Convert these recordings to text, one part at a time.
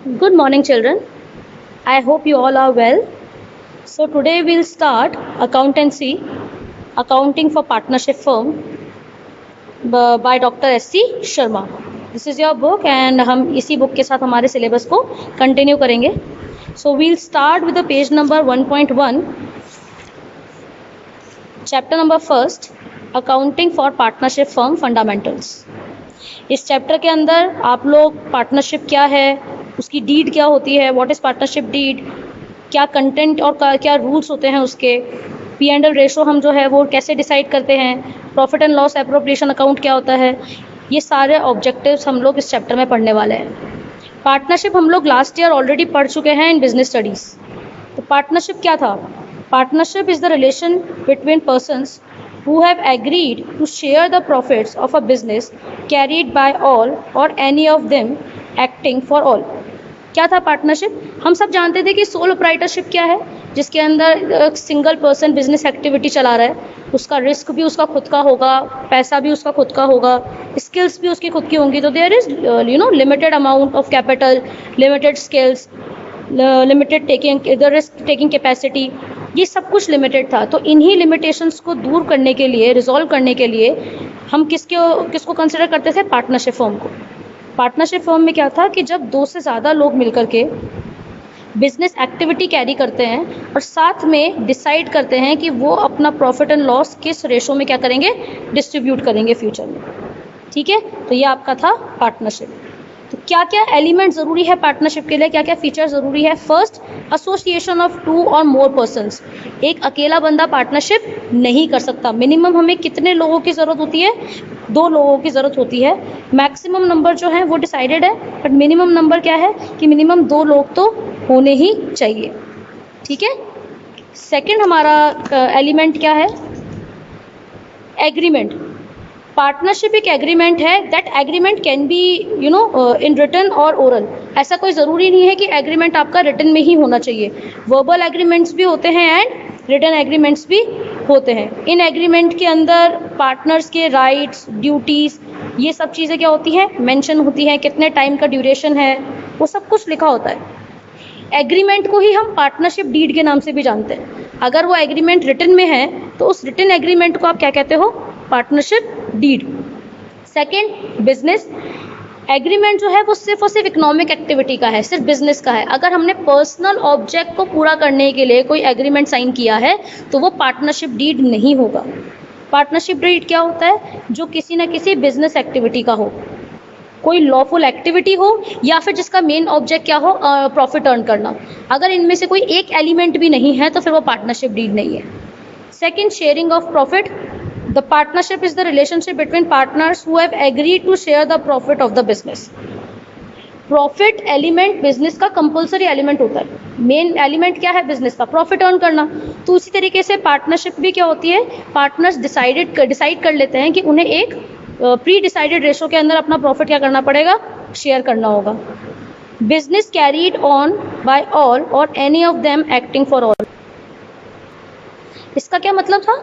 Good morning, children. I hope you all are well. So, today we'll start accountancy, accounting for partnership firm by Dr. S.C. Sharma. This is your book and हम इसी book के साथ हमारे syllabus को continue करेंगे. So, we'll start with the page number 1.1, chapter number 1, accounting for partnership firm fundamentals. इस chapter के अंदर आप लोग पार्टनरशिप क्या है, उसकी डीड क्या होती है, व्हाट इज़ पार्टनरशिप डीड, क्या कंटेंट और क्या रूल्स होते हैं उसके, P&L रेशो हम जो है वो कैसे डिसाइड करते हैं, profit and loss appropriation account क्या होता है, ये सारे ऑब्जेक्टिव्स हम लोग इस चैप्टर में पढ़ने वाले हैं. पार्टनरशिप हम लोग लास्ट ईयर ऑलरेडी पढ़ चुके हैं इन बिजनेस स्टडीज़. तो पार्टनरशिप क्या था? Partnership is the relation between persons who have agreed to share the profits of a business carried by all or any of them acting for all. क्या था partnership? हम सब जानते थे कि सोल प्रोप्राइटरशिप क्या है, जिसके अंदर सिंगल पर्सन बिजनेस एक्टिविटी चला रहा है, उसका रिस्क भी उसका खुद का होगा, पैसा भी उसका खुद का होगा, स्किल्स भी उसकी खुद की होंगी. तो there is limited amount of capital, limited skills, limited risk taking capacity, ये सब कुछ लिमिटेड था. तो इन्हीं लिमिटेशंस को दूर करने के लिए, रिजॉल्व करने के लिए हम किसको कंसिडर करते थे? पार्टनरशिप फर्म को. पार्टनरशिप फर्म में क्या था कि जब दो से ज़्यादा लोग मिलकर के बिजनेस एक्टिविटी कैरी करते हैं और साथ में डिसाइड करते हैं कि वो अपना प्रॉफिट एंड लॉस किस रेशो में क्या करेंगे, डिस्ट्रीब्यूट करेंगे फ्यूचर में. ठीक है, तो ये आपका था पार्टनरशिप. तो क्या क्या एलिमेंट ज़रूरी है पार्टनरशिप के लिए, क्या क्या फीचर ज़रूरी है? फर्स्ट, एसोसिएशन ऑफ 2 और मोर पर्सन्स. एक अकेला बंदा पार्टनरशिप नहीं कर सकता. मिनिमम हमें कितने लोगों की ज़रूरत होती है? 2 लोगों की ज़रूरत होती है. मैक्सिमम नंबर जो है वो डिसाइडेड है, बट मिनिमम नंबर क्या है कि मिनिमम 2 लोग तो होने ही चाहिए. ठीक है. सेकेंड हमारा एलिमेंट क्या है? एग्रीमेंट. पार्टनरशिप एक एग्रीमेंट है. That agreement can be in written और ओरल. ऐसा कोई ज़रूरी नहीं है कि एग्रीमेंट आपका रिटन में ही होना चाहिए. वर्बल एग्रीमेंट्स भी होते हैं एंड रिटन एग्रीमेंट्स भी होते हैं. इन एग्रीमेंट के अंदर पार्टनर्स के राइट्स, ड्यूटीज़, ये सब चीज़ें क्या होती हैं, मेंशन होती हैं. कितने टाइम का ड्यूरेशन है, वो सब कुछ लिखा होता है. एग्रीमेंट को ही हम पार्टनरशिप डीड के नाम से भी जानते हैं. अगर वो एग्रीमेंट रिटन में है तो उस रिटन एग्रीमेंट को आप क्या कहते हो? Partnership deed. Second, business agreement जो है वो सिर्फ और सिर्फ इकोनॉमिक एक्टिविटी का है, सिर्फ बिजनेस का है. अगर हमने पर्सनल ऑब्जेक्ट को पूरा करने के लिए कोई एग्रीमेंट साइन किया है तो वो पार्टनरशिप डीड नहीं होगा. पार्टनरशिप डीड क्या होता है? जो किसी न किसी बिजनेस एक्टिविटी का हो, कोई लॉफुल एक्टिविटी हो, या फिर जिसका मेन ऑब्जेक्ट क्या हो, प्रॉफिट अर्न करना. अगर इनमें से कोई एक एलिमेंट भी नहीं है तो फिर वो पार्टनरशिप डीड नहीं है. Second, sharing of profit. The partnership is the relationship between partners who have agreed to share the profit of the business. Profit element business का कंपलसरी एलिमेंट होता है. मेन एलिमेंट क्या है बिजनेस का? Profit earn करना. तो उसी तरीके से पार्टनरशिप भी क्या होती है? पार्टनर्स डिसाइड कर लेते हैं कि उन्हें एक प्री डिसाइडेड रेशो के अंदर अपना प्रॉफिट क्या करना पड़ेगा, शेयर करना होगा. Business carried on by all और any of them acting for all. इसका क्या मतलब था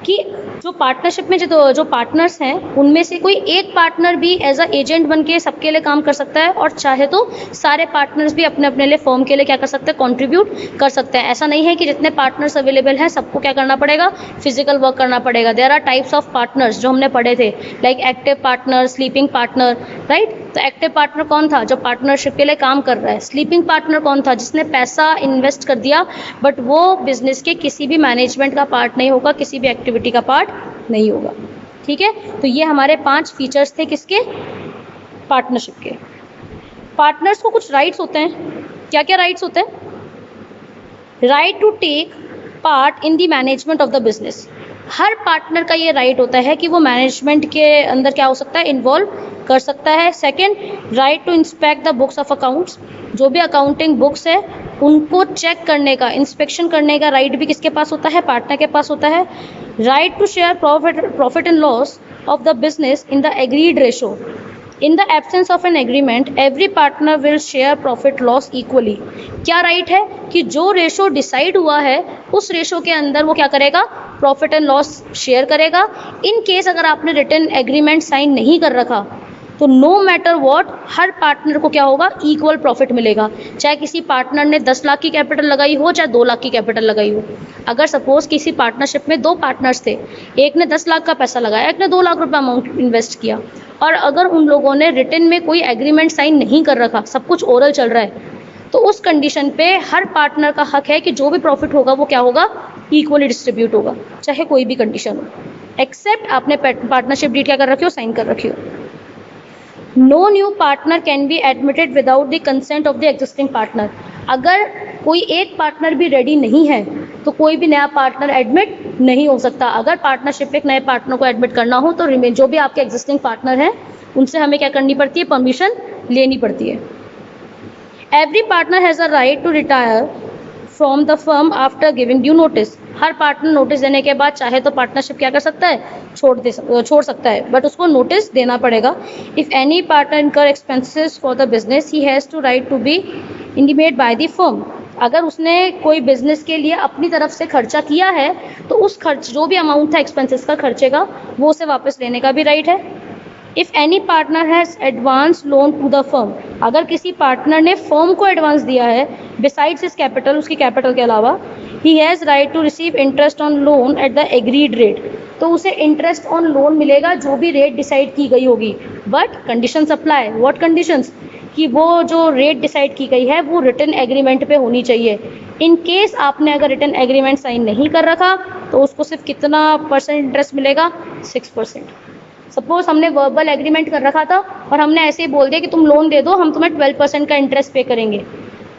कि जो पार्टनरशिप में जो पार्टनर्स हैं उनमें से कोई एक पार्टनर भी एज अ एजेंट बन के सबके लिए काम कर सकता है, और चाहे तो सारे पार्टनर्स भी अपने अपने लिए फर्म के लिए क्या कर सकते हैं, कंट्रीब्यूट कर सकते हैं. ऐसा नहीं है कि जितने पार्टनर्स अवेलेबल हैं सबको क्या करना पड़ेगा, फिजिकल वर्क करना पड़ेगा. There are types of partners जो हमने पढ़े थे, like active partner, sleeping partner, right. तो एक्टिव पार्टनर कौन था? जो पार्टनरशिप के लिए काम कर रहा है. स्लीपिंग पार्टनर कौन था? जिसने पैसा इन्वेस्ट कर दिया बट वो बिजनेस के किसी भी मैनेजमेंट का पार्ट नहीं होगा, किसी भी एक्टिविटी का पार्ट नहीं होगा. ठीक है. तो ये हमारे 5 फीचर्स थे किसके? पार्टनरशिप के. पार्टनर्स को कुछ राइट्स होते हैं. क्या क्या राइट्स होते हैं? Right to take part in the management of the business. हर पार्टनर का ये राइट होता है कि वो मैनेजमेंट के अंदर क्या हो सकता है, इन्वॉल्व कर सकता है. Second, right to inspect the books of accounts. जो भी अकाउंटिंग बुक्स है उनको चेक करने का, इंस्पेक्शन करने का राइट भी किसके पास होता है? पार्टनर के पास होता है. Right to share profit and loss of the business in the agreed ratio. In the absence of an agreement every partner will share profit loss equally. क्या राइट है कि जो रेशो डिसाइड हुआ है उस रेशो के अंदर वो क्या करेगा, प्रॉफिट एंड लॉस शेयर करेगा. इन केस अगर आपने रिटन एग्रीमेंट साइन नहीं कर रखा तो नो मैटर व्हाट हर पार्टनर को क्या होगा, इक्वल प्रॉफिट मिलेगा, चाहे किसी पार्टनर ने 10 लाख की कैपिटल लगाई हो चाहे 2 लाख की कैपिटल लगाई हो। अगर सपोज किसी पार्टनरशिप में 2 पार्टनर्स थे, एक ने 10 लाख का पैसा लगाया, एक ने 2 लाख रुपए अमाउंट इन्वेस्ट किया, और अगर उन लोगों ने रिटन में कोई एग्रीमेंट साइन नहीं कर रखा, सब कुछ ओरल चल रहा है, तो उस कंडीशन पे हर पार्टनर का हक है कि जो भी प्रॉफिट होगा वो क्या होगा, इक्वली डिस्ट्रीब्यूट होगा, चाहे कोई भी कंडीशन हो, एक्सेप्ट आपने पार्टनरशिप डीड क्या कर रखी हो, साइन कर रखी हो। No new partner can be admitted without the consent of the existing partner. अगर कोई एक पार्टनर भी रेडी नहीं है तो कोई भी नया पार्टनर एडमिट नहीं हो सकता। अगर पार्टनरशिप में एक नए पार्टनर को एडमिट करना हो तो जो भी आपके एग्जिस्टिंग पार्टनर हैं उनसे हमें क्या करनी पड़ती है, परमिशन लेनी पड़ती है। Every partner has a right to retire from the firm after giving due notice. हर पार्टनर नोटिस देने के बाद चाहे तो पार्टनरशिप क्या कर सकता है, छोड़ सकता है, बट उसको नोटिस देना पड़ेगा। If any partner incur expenses for the business he has to right to be intimate by the firm. अगर उसने कोई बिजनेस के लिए अपनी तरफ से खर्चा किया है तो उस खर्च जो भी अमाउंट था एक्सपेंसेस का खर्चे का, वो उसे वापस लेने का भी राइट है। If any partner has advance loan to the firm, अगर किसी पार्टनर ने फर्म को एडवांस दिया है बिसाइड्स हिज कैपिटल, उसकी कैपिटल के अलावा, he has right to receive interest on loan at the agreed rate, तो उसे इंटरेस्ट ऑन लोन मिलेगा जो भी रेट डिसाइड की गई होगी, but conditions apply. What conditions, कि वो जो रेट डिसाइड की गई है वो रिटन एग्रीमेंट पे होनी चाहिए। इन केस आपने अगर रिटन एग्रीमेंट साइन नहीं कर रखा तो उसको सिर्फ कितना परसेंट इंटरेस्ट मिलेगा, 6%। सपोज हमने वर्बल एग्रीमेंट कर रखा था और हमने ऐसे ही बोल दिया कि तुम लोन दे दो, हम तुम्हें 12% का इंटरेस्ट पे करेंगे,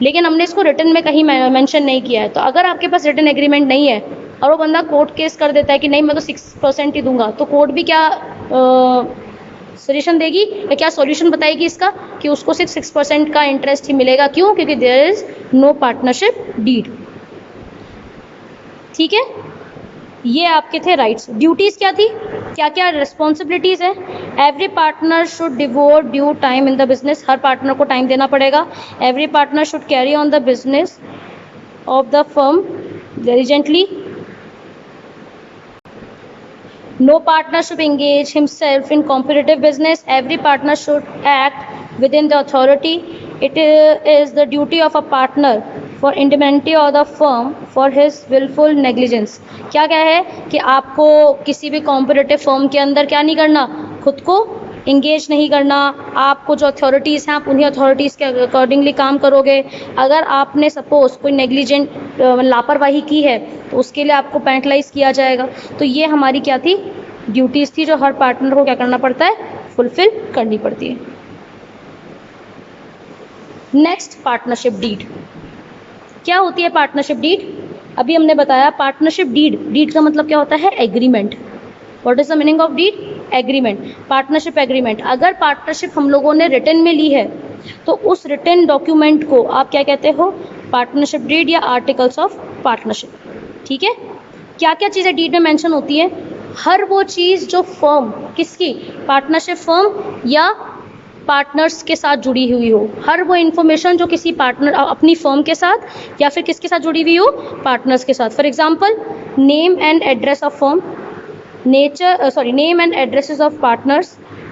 लेकिन हमने इसको रिटन में कहीं मेंशन नहीं किया है। तो अगर आपके पास रिटन एग्रीमेंट नहीं है और वो बंदा कोर्ट केस कर देता है कि नहीं मैं तो 6% ही दूंगा, तो कोर्ट भी क्या सॉल्यूशन देगी या क्या सॉल्यूशन बताएगी इसका, कि उसको सिर्फ 6% का इंटरेस्ट ही मिलेगा। क्यों? क्योंकि there is no partnership deed. ठीक है, ये आपके थे राइट्स। ड्यूटीज क्या थी, क्या क्या रिस्पॉन्सिबिलिटीज है। Every partner should devote due time in the business, हर पार्टनर को टाइम देना पड़ेगा। Every partner should carry on the business of the firm diligently. No partner should engage himself in competitive business. Every partner should act within the authority. It is the duty of a partner for indemnity of the firm for his willful negligence. क्या क्या है कि आपको किसी भी competitive firm के अंदर क्या नहीं करना, खुद को इंगेज नहीं करना। आपको जो अथॉरिटीज़ हैं आप उन्हीं अथॉरिटीज़ के अकॉर्डिंगली काम करोगे। अगर आपने सपोज कोई नेग्लिजेंट लापरवाही की है तो उसके लिए आपको पेनलाइज किया जाएगा। तो ये हमारी क्या थी, ड्यूटीज़ थी जो हर पार्टनर को क्या करना पड़ता है, फुलफिल करनी पड़ती है। Next, partnership deed. क्या होती है पार्टनरशिप डीड? अभी हमने बताया पार्टनरशिप डीड, डीड का मतलब क्या होता है, agreement. What is the meaning of deed? Agreement. Partnership agreement, अगर पार्टनरशिप हम लोगों ने रिटन में ली है तो उस रिटन डॉक्यूमेंट को आप क्या कहते हो, पार्टनरशिप डीड या आर्टिकल्स ऑफ पार्टनरशिप। ठीक है, क्या क्या चीज़ें डीड में मेंशन होती है? हर वो चीज़ जो फर्म, किसकी, पार्टनरशिप फर्म या पार्टनर्स के साथ जुड़ी हुई हो, हर वो इन्फॉर्मेशन जो किसी पार्टनर अपनी फर्म के साथ या फिर किसके साथ जुड़ी हुई हो, पार्टनर्स के साथ। For example, name and address of firm, name and addresses of partners,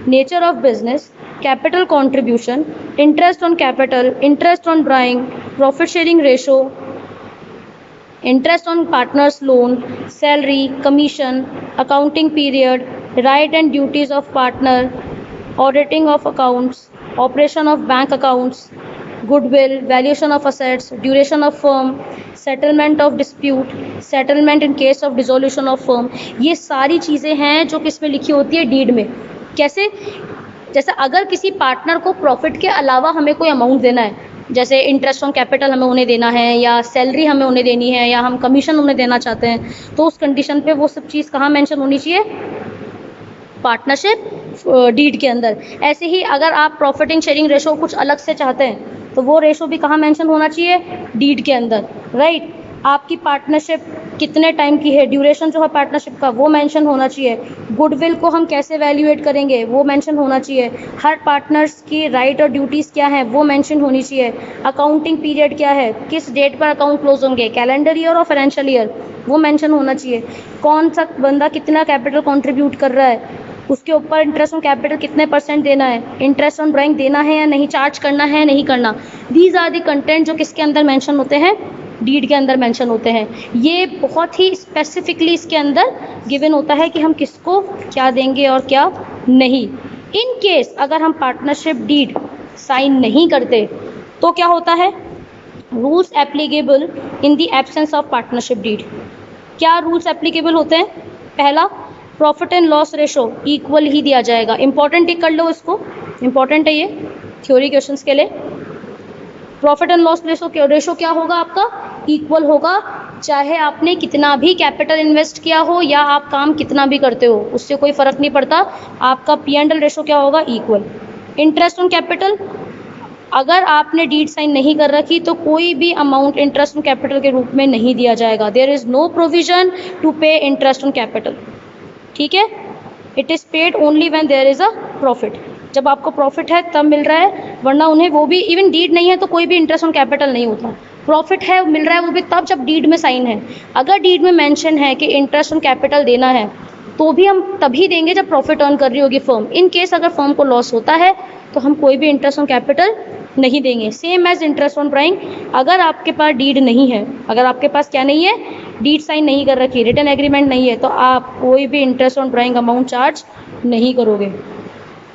nature of business, capital contribution, interest on capital, interest on drawing, profit sharing ratio, interest on partners loan, salary, commission, accounting period, right and duties of partner, auditing of accounts, operation of bank accounts, goodwill, valuation of assets, duration of firm, settlement of dispute, settlement in case of dissolution of firm. ये सारी चीज़ें हैं जो किस में लिखी होती है, डीड में। कैसे? जैसे अगर किसी पार्टनर को प्रॉफिट के अलावा हमें कोई अमाउंट देना है, जैसे इंटरेस्ट ऑन कैपिटल हमें उन्हें देना है या सैलरी हमें उन्हें देनी है या हम कमीशन उन्हें देना चाहते हैं, तो उस कंडीशन पे वो सब चीज़ कहाँ मेंशन होनी चाहिए, पार्टनरशिप डीड के अंदर। ऐसे ही अगर आप प्रॉफिट एंड शेयरिंग रेशो कुछ अलग से चाहते हैं तो वो रेशो भी कहाँ मेंशन होना चाहिए, डीड के अंदर। राइट, आपकी पार्टनरशिप कितने टाइम की है, ड्यूरेशन जो है पार्टनरशिप का वो मेंशन होना चाहिए। गुडविल को हम कैसे वैल्यूएट करेंगे वो मेंशन होना चाहिए। हर पार्टनर्स की राइट और ड्यूटीज़ क्या हैं वो मेंशन होनी चाहिए। अकाउंटिंग पीरियड क्या है, किस डेट पर अकाउंट क्लोज होंगे, कैलेंडर ईयर और फाइनेंशियल ईयर, वो मेंशन होना चाहिए। कौन सा बंदा कितना कैपिटल कंट्रीब्यूट कर रहा है, उसके ऊपर इंटरेस्ट ऑन कैपिटल कितने % देना है, इंटरेस्ट ऑन ड्राइंग देना है या नहीं, चार्ज करना है नहीं करना। दीज आर द कंटेंट जो किसके अंदर मेंशन होते हैं, डीड के अंदर मेंशन होते हैं। ये बहुत ही स्पेसिफिकली इसके अंदर गिवन होता है कि हम किसको क्या देंगे और क्या नहीं। इन केस अगर हम पार्टनरशिप डीड साइन नहीं करते तो क्या होता है, rules applicable in the absence of partnership deed. क्या रूल्स एप्लीकेबल होते हैं, पहला profit and loss ratio equal ही दिया जाएगा। इंपॉर्टेंट टिक कर लो इसको, इंपॉर्टेंट है ये थ्योरी क्वेश्चंस के लिए। प्रॉफिट एंड लॉस रेशो क्या होगा आपका, इक्वल होगा, चाहे आपने कितना भी कैपिटल इन्वेस्ट किया हो या आप काम कितना भी करते हो, उससे कोई फर्क नहीं पड़ता, आपका P&L रेशो क्या होगा, इक्वल। इंटरेस्ट ऑन कैपिटल, अगर आपने डीड साइन नहीं कर रखी तो कोई भी अमाउंट इंटरेस्ट ऑन कैपिटल के रूप में नहीं दिया जाएगा। There is no provision to pay interest on capital, ठीक है। It is paid only when there is a profit, जब आपको प्रॉफिट है तब मिल रहा है, वरना उन्हें वो भी इवन डीड नहीं है तो कोई भी इंटरेस्ट ऑन कैपिटल नहीं होता। प्रॉफिट है मिल रहा है वो भी तब जब डीड में साइन है। अगर डीड में मेंशन है कि इंटरेस्ट ऑन कैपिटल देना है तो भी हम तभी देंगे जब प्रॉफिट अर्न कर रही होगी फर्म। इन केस अगर फर्म को लॉस होता है तो हम कोई भी इंटरेस्ट ऑन कैपिटल नहीं देंगे। Same as interest on drawing, अगर आपके पास डीड नहीं है, अगर आपके पास क्या नहीं है, डीड साइन नहीं कर रखी, रिटन एग्रीमेंट नहीं है, तो आप कोई भी interest on drawing amount charge नहीं करोगे।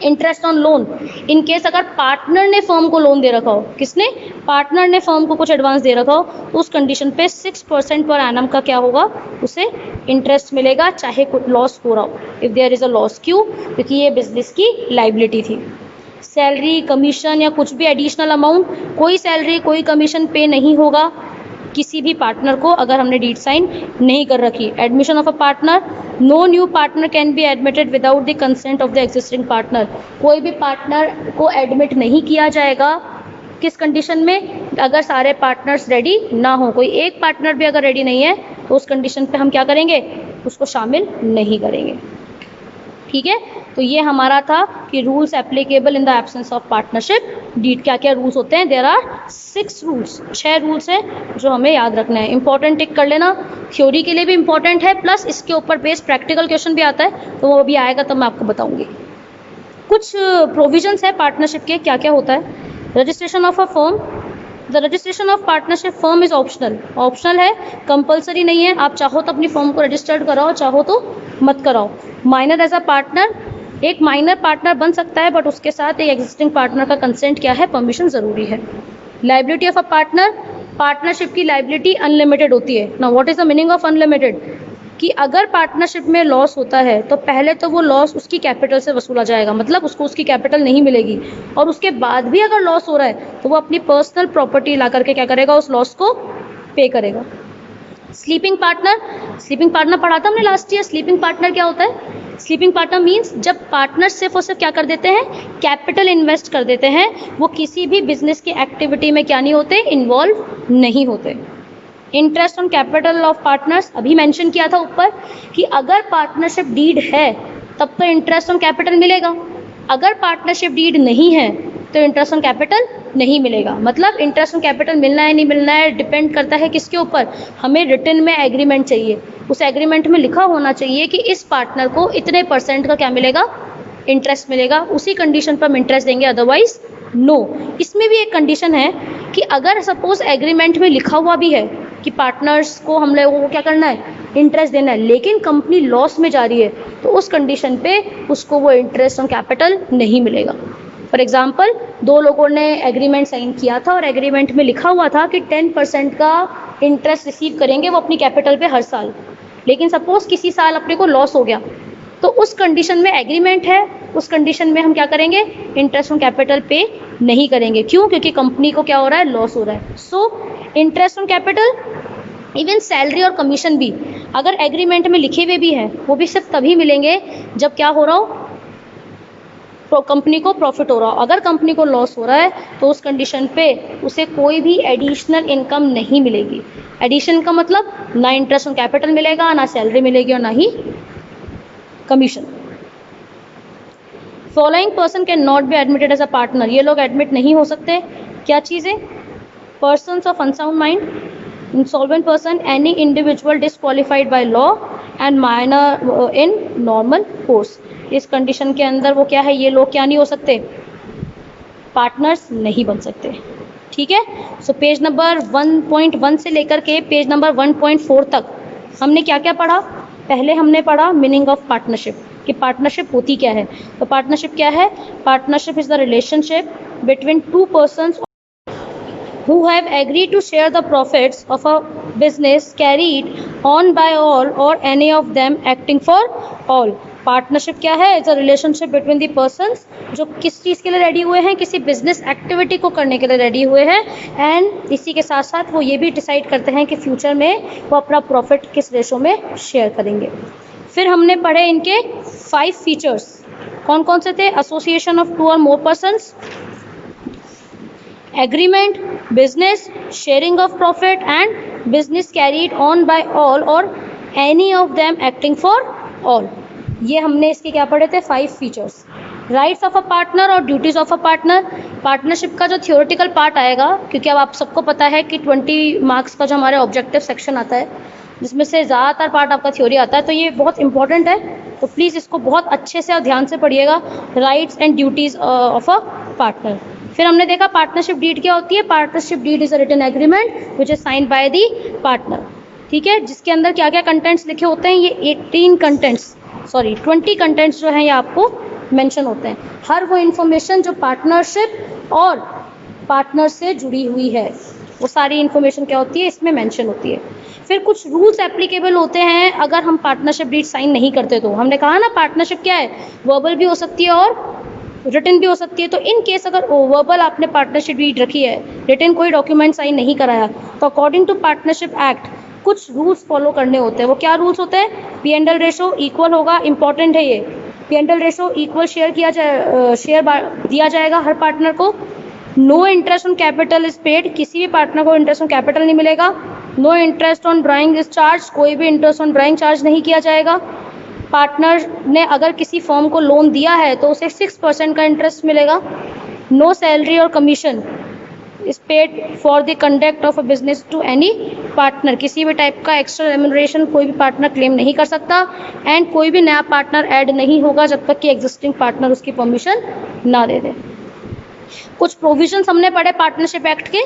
Interest on loan, in case अगर पार्टनर ने फर्म को लोन दे रखा हो, किसने, पार्टनर ने फर्म को कुछ एडवांस दे रखा हो, तो उस कंडीशन पे 6% पर एनम का क्या होगा, उसे इंटरेस्ट मिलेगा, चाहे कुछ लॉस हो रहा हो। If there is a loss, क्यों, क्योंकि ये बिजनेस की लाइबिलिटी थी। सैलरी, कमीशन या कुछ भी एडिशनल अमाउंट, कोई सैलरी कोई कमीशन पे नहीं होगा किसी भी पार्टनर को अगर हमने डीड साइन नहीं कर रखी। Admission of a partner, no new partner can be admitted without the consent of the existing partner. कोई भी पार्टनर को एडमिट नहीं किया जाएगा, किस कंडीशन में, अगर सारे पार्टनर्स रेडी ना हो। कोई एक पार्टनर भी अगर रेडी नहीं है तो उस कंडीशन पे हम क्या करेंगे, उसको शामिल नहीं करेंगे, ठीक है। तो ये हमारा था कि rules applicable in the absence of partnership deed. क्या क्या रूल्स होते हैं, देयर आर 6 रूल्स, 6 रूल्स हैं जो हमें याद रखना है। इंपॉर्टेंट टिक कर लेना, थ्योरी के लिए भी इंपॉर्टेंट है, प्लस इसके ऊपर बेस प्रैक्टिकल क्वेश्चन भी आता है, तो वो भी आएगा तब मैं आपको बताऊंगी। कुछ प्रोविजंस है पार्टनरशिप के, क्या क्या होता है। Registration of a firm, the registration of partnership firm is optional, optional है, कंपलसरी नहीं है। आप चाहो तो अपनी फर्म को रजिस्टर्ड कराओ, चाहो तो मत कराओ। माइनर एज अ पार्टनर, एक माइनर पार्टनर बन सकता है बट उसके साथ एक एग्जिस्टिंग पार्टनर का कंसेंट क्या है, परमिशन जरूरी है। Liability of a partner, partnership की लाइबिलिटी अनलिमिटेड होती है। Now what is the meaning of unlimited, कि अगर पार्टनरशिप में लॉस होता है तो पहले तो वो लॉस उसकी कैपिटल से वसूला जाएगा, मतलब उसको उसकी कैपिटल नहीं मिलेगी, और उसके बाद भी अगर लॉस हो रहा है तो वो अपनी पर्सनल प्रॉपर्टी ला करके क्या करेगा, उस लॉस को पे करेगा। स्लीपिंग पार्टनर, स्लीपिंग पार्टनर पढ़ा था हमने लास्ट ईयर। स्लीपिंग पार्टनर क्या होता है, स्लीपिंग पार्टनर मीन्स जब पार्टनर सिर्फ और सिर्फ क्या कर देते हैं, कैपिटल इन्वेस्ट कर देते हैं, वो किसी भी बिजनेस की एक्टिविटी में क्या नहीं होते, इन्वॉल्व नहीं होते। Interest on capital of partners, अभी मेंशन किया था ऊपर कि अगर पार्टनरशिप डीड है तब तो इंटरेस्ट ऑन कैपिटल मिलेगा, अगर पार्टनरशिप डीड नहीं है तो इंटरेस्ट ऑन कैपिटल नहीं मिलेगा। मतलब इंटरेस्ट ऑन कैपिटल मिलना है नहीं मिलना है डिपेंड करता है किसके ऊपर, हमें रिटन में एग्रीमेंट चाहिए, उस एग्रीमेंट में लिखा होना चाहिए कि इस पार्टनर को इतने % का क्या मिलेगा, इंटरेस्ट मिलेगा, उसी कंडीशन पर हम इंटरेस्ट देंगे, अदरवाइज नो। इसमें भी एक कंडीशन है कि अगर सपोज एग्रीमेंट में लिखा हुआ भी है कि पार्टनर्स को हम लोगों को क्या करना है, इंटरेस्ट देना है, लेकिन कंपनी लॉस में जा रही है तो उस कंडीशन पे उसको वो इंटरेस्ट ऑन कैपिटल नहीं मिलेगा। फॉर एग्जाम्पल, 2 लोगों ने एग्रीमेंट साइन किया था और एग्रीमेंट में लिखा हुआ था कि 10% का इंटरेस्ट रिसीव करेंगे वो अपनी कैपिटल पे हर साल, लेकिन सपोज किसी साल अपने को लॉस हो गया तो उस कंडीशन में एग्रीमेंट है, उस कंडीशन में हम क्या करेंगे, इंटरेस्ट ऑन कैपिटल पे नहीं करेंगे। क्यों, क्योंकि कंपनी को क्या हो रहा है, लॉस हो रहा है। So interest on capital, even salary और कमीशन भी अगर एग्रीमेंट में लिखे हुए भी हैं वो भी सिर्फ तभी मिलेंगे जब क्या हो रहा हो, कंपनी को प्रॉफिट हो रहा हो। अगर कंपनी को लॉस हो रहा है तो उस कंडीशन पे उसे कोई भी एडिशनल इनकम नहीं मिलेगी। एडिशन का मतलब ना इंटरेस्ट ऑन कैपिटल मिलेगा, ना सैलरी मिलेगी और ना ही commission. Following person can not be admitted as a partner, ये लोग एडमिट नहीं हो सकते। क्या चीज़ें, persons of unsound mind, insolvent person, any individual disqualified by law and minor in normal course. इस कंडीशन के अंदर वो क्या है, ये लोग क्या नहीं हो सकते, पार्टनर्स नहीं बन सकते। ठीक है। सो पेज नंबर 1.1 से लेकर के पेज नंबर 1.4 तक हमने क्या क्या पढ़ा। पहले हमने पढ़ा मीनिंग ऑफ पार्टनरशिप, कि पार्टनरशिप होती क्या है। तो पार्टनरशिप क्या है, partnership is the relationship between two persons who have agreed to share the profits of a business carried on by all or any of them acting for all। Partnership क्या है, it's a relationship between the persons जो किस चीज़ के लिए ready हुए हैं, किसी business activity को करने के लिए रेडी हुए हैं, एंड इसी के साथ साथ वो ये भी डिसाइड करते हैं कि फ्यूचर में वो अपना प्रॉफिट किस रेशो में शेयर करेंगे। फिर हमने पढ़े इनके 5 फीचर्स, कौन कौन से थे, एसोसिएशन ऑफ 2 और मोर persons, agreement, business, sharing of profit and business carried on by all or any of them acting for all। ये हमने इसके क्या पढ़े थे, 5 features. Rights of a partner और duties of a partner, partnership का जो थियोरेटिकल पार्ट आएगा, क्योंकि अब आप सबको पता है कि 20 मार्क्स का जो हमारे ऑब्जेक्टिव सेक्शन आता है जिसमें से ज़्यादातर पार्ट आपका थ्योरी आता है, तो ये बहुत इंपॉर्टेंट है, तो प्लीज़ इसको बहुत अच्छे से और ध्यान से पढ़िएगा, rights and duties of a partner. फिर हमने देखा पार्टनरशिप डीड क्या होती है, partnership deed is a written agreement which is signed by the partner. ठीक है, जिसके अंदर क्या क्या कंटेंट्स लिखे होते हैं, ये 20 कंटेंट्स जो हैं ये आपको मेंशन होते हैं। हर वो इन्फॉर्मेशन जो पार्टनरशिप और पार्टनर से जुड़ी हुई है वो सारी इन्फॉर्मेशन क्या होती है, इसमें मेंशन होती है। फिर कुछ रूल्स एप्लीकेबल होते हैं अगर हम पार्टनरशिप डीड साइन नहीं करते तो। हमने कहा ना पार्टनरशिप क्या है, वर्बल भी हो सकती है और रिटन भी हो सकती है। तो इन केस अगर वर्बल आपने पार्टनरशिप डीड रखी है, रिटन कोई डॉक्यूमेंट साइन नहीं कराया, तो अकॉर्डिंग टू पार्टनरशिप एक्ट कुछ रूल्स फॉलो करने होते हैं। वो क्या रूल्स होते हैं, P&L रेशो इक्वल होगा, इंपॉर्टेंट है ये, P&L रेशो इक्वल शेयर दिया जाएगा हर पार्टनर को। No interest on capital is paid, किसी भी पार्टनर को इंटरेस्ट ऑन कैपिटल नहीं मिलेगा। No interest on drawing is charge, कोई भी इंटरेस्ट ऑन ड्राइंग चार्ज नहीं किया जाएगा। पार्टनर ने अगर किसी फर्म को लोन दिया है तो उसे 6% का इंटरेस्ट मिलेगा। नो सैलरी और commission is paid for the conduct of a business to any partner, किसी भी टाइप का एक्स्ट्रा रेम्यूनरेशन कोई भी पार्टनर क्लेम नहीं कर सकता। एंड कोई भी नया पार्टनर ऐड नहीं होगा जब तक कि एग्जिस्टिंग पार्टनर उसकी परमिशन ना दे दे। कुछ प्रोविजंस हमने पढ़े पार्टनरशिप एक्ट के,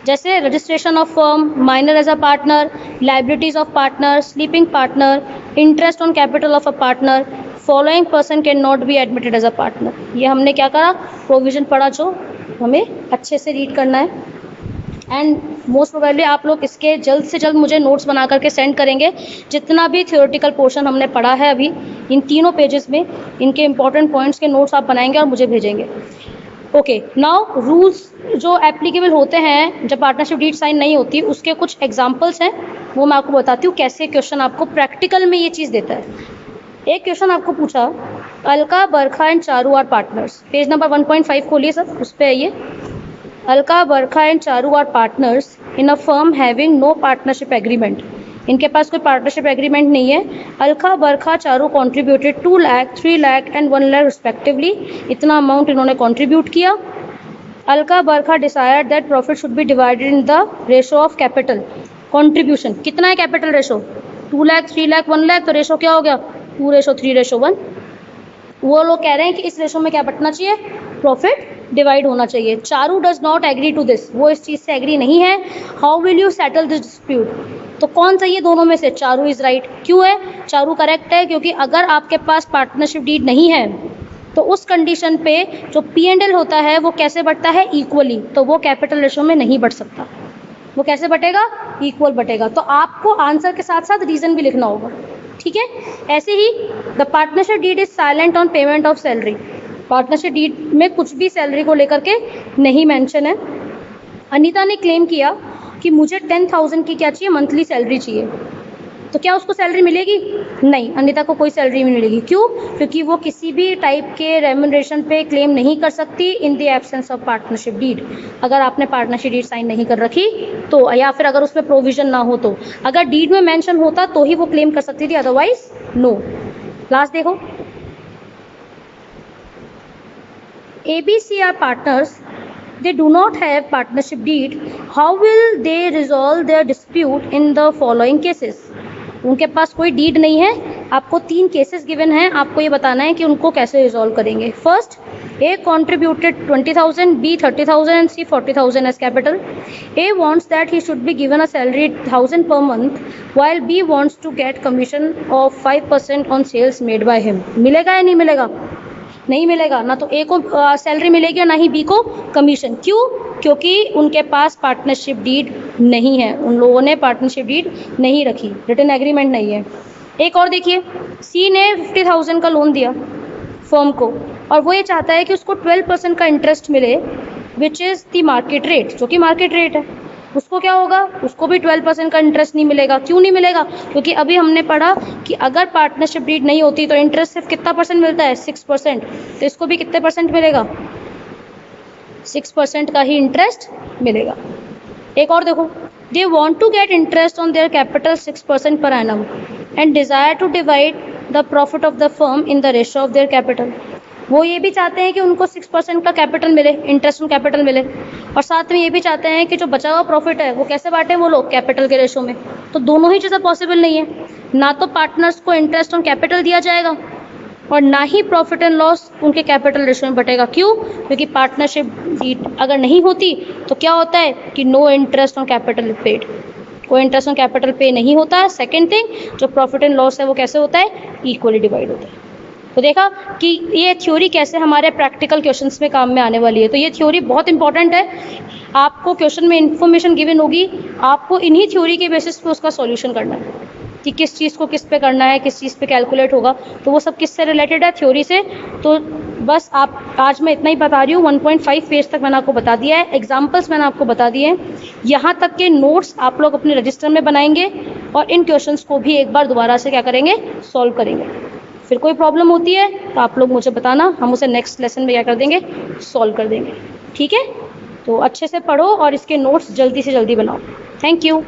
जैसे registration of firm, minor as a partner, liabilities of partner, sleeping partner, interest on capital of a partner, following person can not be admitted as a partner. ये हमने क्या करा, प्रोविजन पढ़ा जो हमें अच्छे से रीड करना है। एंड मोस्ट प्रोबेबली आप लोग इसके जल्द से जल्द मुझे नोट्स बना करके सेंड करेंगे। जितना भी थियोरेटिकल पोर्शन हमने पढ़ा है अभी इन तीनों पेजेस में, इनके इंपॉर्टेंट पॉइंट्स के नोट्स आप बनाएंगे और मुझे भेजेंगे। ओके, नाउ रूल्स जो एप्लीकेबल होते हैं जब पार्टनरशिप डीड साइन नहीं होती, उसके कुछ एग्जांपल्स हैं, वो मैं आपको बताती हूँ कैसे क्वेश्चन आपको प्रैक्टिकल में ये चीज़ देता है। एक क्वेश्चन आपको पूछा, Alka, Barkha and Charu are partners, page number 1.5 खोलिए सर, उस पर आइए। Alka, Barkha and Charu are partners in a firm having no partnership agreement, इनके पास कोई पार्टनरशिप एग्रीमेंट नहीं है। Alka, Barkha, Charu contributed 2 lakh, 3 lakh and 1 lakh respectively, इतना अमाउंट इन्होंने कॉन्ट्रीब्यूट किया। Alka, Barkha decide that profit should be divided in the ratio of capital contribution. कितना है कैपिटल रेशो, 2 लाख, 3 लाख, 1 लाख, तो रेशो क्या हो गया, 2:3:1। वो लोग कह रहे हैं कि इस रेशो में क्या बटना चाहिए, प्रॉफिट डिवाइड होना चाहिए। Charu does not agree to this, वो इस चीज़ से एग्री नहीं है। How will you settle this dispute, तो कौन सा ये दोनों में से, चारू इज राइट। क्यों है, चारू करेक्ट है, क्योंकि अगर आपके पास पार्टनरशिप डीड नहीं है तो उस कंडीशन पे जो P&L होता है वो कैसे बढ़ता है, इक्वली, तो वो कैपिटल रेशो में नहीं बढ़ सकता। वो कैसे बटेगा, इक्वल बटेगा। तो आपको आंसर के साथ साथ रीजन भी लिखना होगा, ठीक है। ऐसे ही the partnership deed is silent on payment of salary, partnership deed में कुछ भी सैलरी को लेकर के नहीं मेंशन है। अनीता ने क्लेम किया कि मुझे 10,000 की क्या चाहिए, मंथली सैलरी चाहिए, तो क्या उसको सैलरी मिलेगी, नहीं, अनीता को कोई सैलरी नहीं मिलेगी। क्यों, क्योंकि वो किसी भी टाइप के रेम्यूनरेशन पे क्लेम नहीं कर सकती in the absence of partnership deed. अगर आपने पार्टनरशिप डीड साइन नहीं कर रखी तो, या फिर अगर उसमें प्रोविजन ना हो तो, अगर डीड में मेंशन होता तो ही वो क्लेम कर सकती थी, अदरवाइज नो। लास्ट देखो, ABC are partners, they do not have partnership deed, how will they resolve their dispute in the following cases। उनके पास कोई डीड नहीं है, आपको 3 केसेस गिवन हैं, आपको ये बताना है कि उनको कैसे रिजॉल्व करेंगे। First, A contributed 20,000, B 30,000 and C 40,000 as capital. A wants that he should be given a salary 1,000 per month while B wants to get commission of 5% on sales made by him. मिलेगा या नहीं मिलेगा? नहीं मिलेगा ना, तो A को salary मिलेगी और ना ही B को कमीशन। क्यों? क्योंकि उनके पास पार्टनरशिप डीड नहीं है, उन लोगों ने पार्टनरशिप डीड नहीं रखी, रिटन एग्रीमेंट नहीं है। एक और देखिए, C ने 50,000 का लोन दिया फर्म को और वो ये चाहता है कि उसको 12% का इंटरेस्ट मिले which is the market rate, जो कि मार्केट रेट है। उसको क्या होगा? उसको भी 12% का इंटरेस्ट नहीं मिलेगा। क्यों नहीं मिलेगा? क्योंकि अभी हमने पढ़ा कि अगर पार्टनरशिप डीड नहीं होती तो इंटरेस्ट सिर्फ कितना परसेंट मिलता है? 6%। तो इसको भी कितने परसेंट मिलेगा? 6% का ही इंटरेस्ट मिलेगा। एक और देखो, they want to get interest on their capital 6% per annum and desire to divide the profit of the firm in the ratio of their capital. वो ये भी चाहते हैं कि उनको 6% का कैपिटल मिले, इंटरेस्ट ऑन कैपिटल मिले, और साथ में ये भी चाहते हैं कि जो बचा हुआ प्रॉफिट है वो कैसे बांटे वो लोग? कैपिटल के रेशियो में। तो दोनों ही चीज़ें पॉसिबल नहीं है, ना तो पार्टनर्स को इंटरेस्ट ऑन कैपिटल दिया जाएगा और ना ही प्रॉफिट एंड लॉस उनके कैपिटल रेशियो में बटेगा। क्यों? क्योंकि पार्टनरशिप डीड अगर नहीं होती तो क्या होता है कि no interest on capital paid, कोई इंटरेस्ट ऑन कैपिटल पे नहीं होता है। सेकेंड थिंग, जो प्रॉफिट एंड लॉस है वो कैसे होता है? इक्वली डिवाइड होता है। तो देखा कि ये थ्योरी कैसे हमारे प्रैक्टिकल क्वेश्चंस में काम में आने वाली है। तो ये थ्योरी बहुत इंपॉर्टेंट है, आपको क्वेश्चन में इन्फॉर्मेशन गिवन होगी, आपको इन्हीं थ्योरी के बेसिस पे उसका सॉल्यूशन करना है कि किस चीज़ को किस पे करना है, किस चीज़ पे कैलकुलेट होगा। तो वो सब किससे रिलेटेड है? थ्योरी से। तो बस आप आज मैं इतना ही बता रही हूँ, 1.5 पेज तक मैंने आपको बता दिया है, एग्जाम्पल्स मैंने आपको बता दिए हैं। यहाँ तक के नोट्स आप लोग अपने रजिस्टर में बनाएंगे और इन क्वेश्चंस को भी एक बार दोबारा से क्या करेंगे? सॉल्व करेंगे। फिर कोई प्रॉब्लम होती है तो आप लोग मुझे बताना, हम उसे नेक्स्ट लेसन में क्या कर देंगे? सॉल्व कर देंगे। ठीक है? तो अच्छे से पढ़ो और इसके नोट्स जल्दी से जल्दी बनाओ। Thank you.